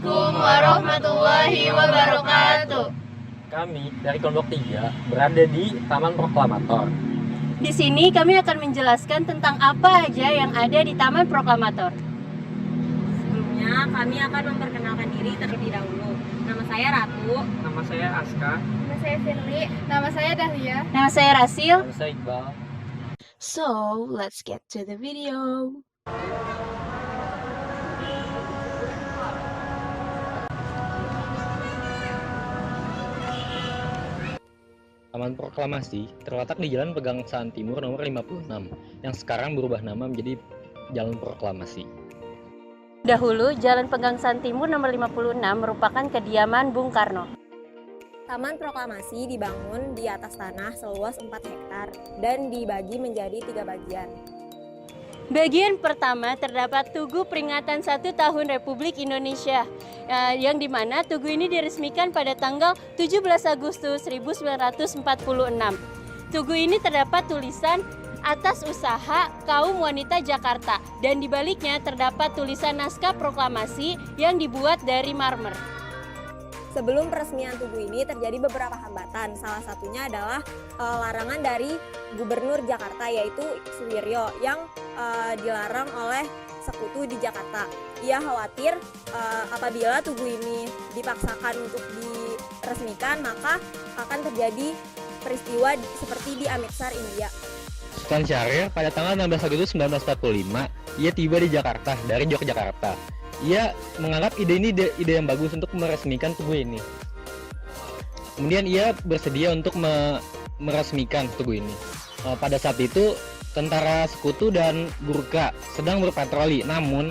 Assalamualaikum warahmatullahi wabarakatuh. Kami dari kelompok 3 berada di Taman Proklamator. Di sini kami akan menjelaskan tentang apa aja yang ada di Taman Proklamator. Sebelumnya kami akan memperkenalkan diri terlebih dahulu. Nama saya Ratu. Nama saya Aska. Nama saya Firly. Nama saya Dahlia. Nama saya Rasil. Nama saya Iqbal. So, let's get to the video. Taman Proklamasi terletak di Jalan Pegangsaan Timur nomor 56 yang sekarang berubah nama menjadi Jalan Proklamasi. Dahulu, Jalan Pegangsaan Timur nomor 56 merupakan kediaman Bung Karno. Taman Proklamasi dibangun di atas tanah seluas 4 hektar dan dibagi menjadi 3 bagian. Bagian pertama terdapat Tugu Peringatan 1 Tahun Republik Indonesia, yang dimana Tugu ini diresmikan pada tanggal 17 Agustus 1946. Tugu ini terdapat tulisan atas usaha kaum wanita Jakarta, dan di baliknya terdapat tulisan naskah proklamasi yang dibuat dari marmer. Sebelum peresmian tugu ini terjadi beberapa hambatan. Salah satunya adalah larangan dari Gubernur Jakarta yaitu Suwiryo yang dilarang oleh sekutu di Jakarta. Ia khawatir apabila tugu ini dipaksakan untuk diresmikan maka akan terjadi peristiwa seperti di Amritsar, India. Sultan Syahrir pada tanggal 16 Agustus 1945, ia tiba di Jakarta dari Yogyakarta. Ia menganggap ide ini ide yang bagus untuk meresmikan tugu ini. Kemudian ia bersedia untuk meresmikan tugu ini. Pada saat itu tentara sekutu dan Gurkha sedang berpatroli, namun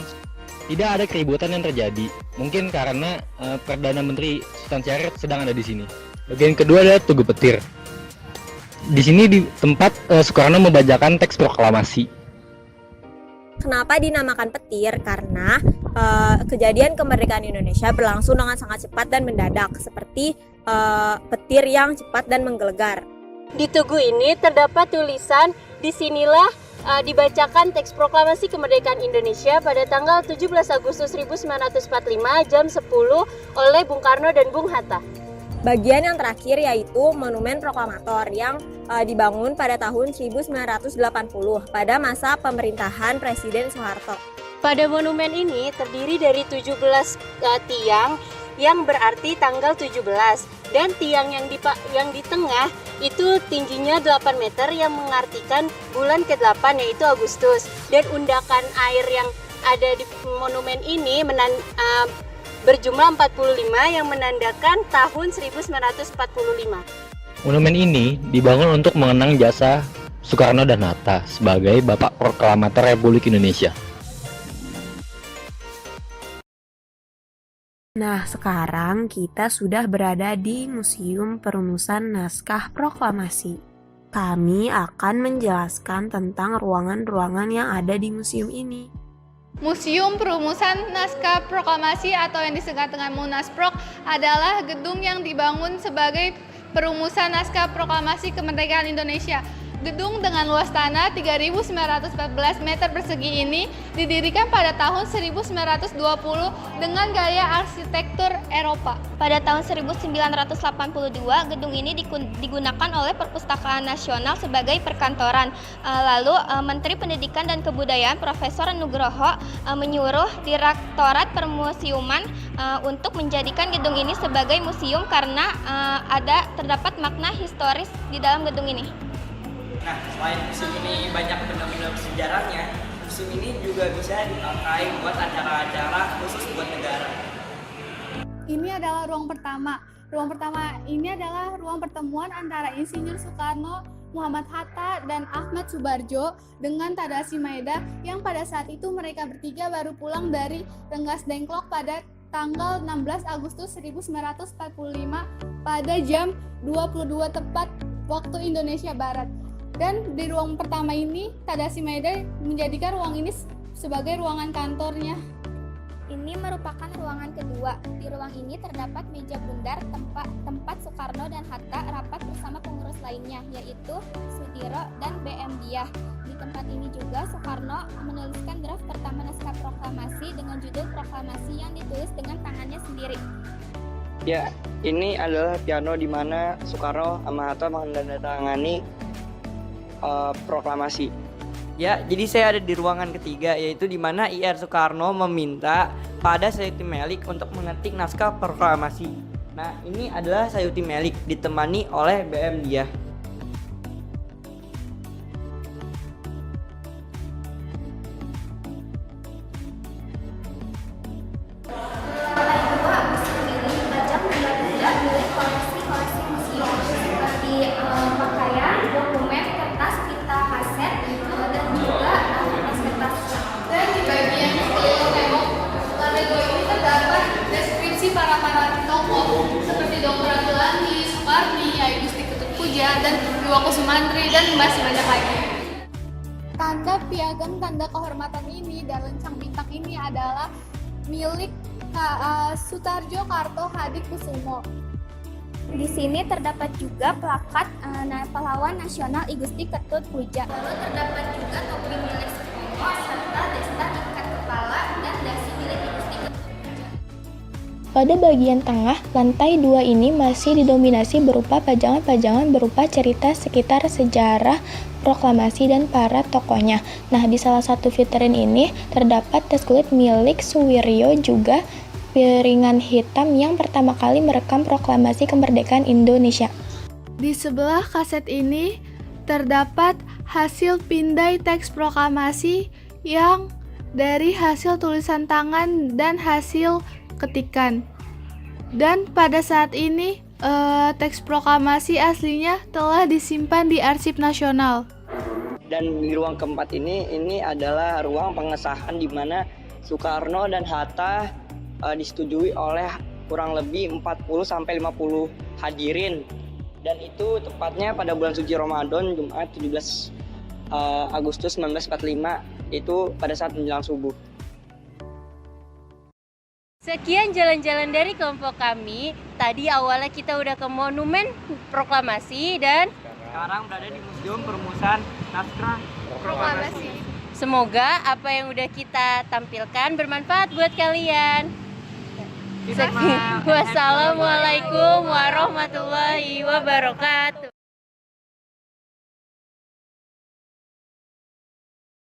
tidak ada keributan yang terjadi. Mungkin karena Perdana Menteri Sultan Syahrir sedang ada di sini. Bagian kedua adalah Tugu Petir. Di sini di tempat Soekarno membacakan teks proklamasi. Kenapa dinamakan petir? Karena kejadian kemerdekaan Indonesia berlangsung dengan sangat cepat dan mendadak, seperti petir yang cepat dan menggelegar. Di tugu ini terdapat tulisan, disinilah dibacakan teks proklamasi kemerdekaan Indonesia pada tanggal 17 Agustus 1945 jam 10 oleh Bung Karno dan Bung Hatta. Bagian yang terakhir yaitu Monumen Proklamator yang dibangun pada tahun 1980 pada masa pemerintahan Presiden Soeharto. Pada monumen ini terdiri dari 17 tiang yang berarti tanggal 17, dan tiang yang di tengah itu tingginya 8 meter yang mengartikan bulan ke-8 yaitu Agustus, dan undakan air yang ada di monumen ini berjumlah 45 yang menandakan tahun 1945. Monumen ini dibangun untuk mengenang jasa Soekarno dan Hatta sebagai Bapak Proklamator Republik Indonesia. Nah, sekarang kita sudah berada di Museum Perumusan Naskah Proklamasi. Kami akan menjelaskan tentang ruangan-ruangan yang ada di museum ini. Museum Perumusan Naskah Proklamasi atau yang disingkat dengan Munasprok adalah gedung yang dibangun sebagai perumusan naskah proklamasi kemerdekaan Indonesia. Gedung dengan luas tanah 3.914 meter persegi ini didirikan pada tahun 1920 dengan gaya arsitektur Eropa. Pada tahun 1982, gedung ini digunakan oleh Perpustakaan Nasional sebagai perkantoran. Lalu Menteri Pendidikan dan Kebudayaan Profesor Nugroho menyuruh Direktorat Permusiuman untuk menjadikan gedung ini sebagai museum karena terdapat makna historis di dalam gedung ini. Nah, selain museum ini banyak benda-benda sejarahnya, museum ini juga bisa dipakai buat acara-acara khusus buat negara. Ini adalah ruang pertama. Ruang pertama ini adalah ruang pertemuan antara Insinyur Soekarno, Muhammad Hatta, dan Ahmad Subarjo dengan Tadashi Maeda yang pada saat itu mereka bertiga baru pulang dari Rengas Dengklok pada tanggal 16 Agustus 1945 pada jam 22 tepat waktu Indonesia Barat. Dan di ruang pertama ini, Tadashi Maeda menjadikan ruang ini sebagai ruangan kantornya. Ini merupakan ruangan kedua. Di ruang ini terdapat meja bundar tempat Soekarno dan Hatta rapat bersama pengurus lainnya, yaitu Sudiro dan BM Diah. Di tempat ini juga Soekarno menuliskan draft pertama naskah proklamasi dengan judul proklamasi yang ditulis dengan tangannya sendiri. Ya, ini adalah piano di mana Soekarno sama Hatta menandatangani proklamasi. Ya, jadi saya ada di ruangan ketiga, yaitu di mana IR Soekarno meminta pada Sayuti Melik untuk mengetik naskah proklamasi. Nah, ini adalah Sayuti Melik ditemani oleh BM Diah. Pakaian, dokumen, kertas, pita kaset, dan juga kertas. Dan di bagian tembok Lego ini terdapat deskripsi para tokoh seperti Dr. Abdullah, Soekarni, Yai Gusti Ketut Puja, dan Dewa Kusumantri, dan masih banyak lagi. Tanda piagam tanda kehormatan ini dan lencang bintang ini adalah milik Sutarjo Karto Hadikusumo. Di sini terdapat juga plakat pahlawan nasional I Gusti Ketut Puja. Lalu terdapat juga topi milik Sutomo serta desta ikat kepala dan dasi milik I Gusti Ketut Puja. Pada bagian tengah, lantai 2 ini masih didominasi berupa pajangan-pajangan berupa cerita sekitar sejarah proklamasi dan para tokohnya. Nah, di salah satu vitrin ini terdapat tes kulit milik Suwiryo juga piringan hitam yang pertama kali merekam proklamasi kemerdekaan Indonesia. Di sebelah kaset ini terdapat hasil pindai teks proklamasi yang dari hasil tulisan tangan dan hasil ketikan. Dan pada saat ini teks proklamasi aslinya telah disimpan di Arsip Nasional. Dan di ruang keempat ini adalah ruang pengesahan di mana Soekarno dan Hatta disetujui oleh kurang lebih 40-50 hadirin, dan itu tepatnya pada bulan suci Ramadan Jumat 17 Agustus 1945, itu pada saat menjelang subuh. Sekian jalan-jalan dari kelompok kami. Tadi awalnya kita udah ke Monumen Proklamasi dan Sekarang berada di Museum Perumusan Naskah Proklamasi. semoga apa yang udah kita tampilkan bermanfaat buat kalian. Wassalamualaikum warahmatullahi wabarakatuh.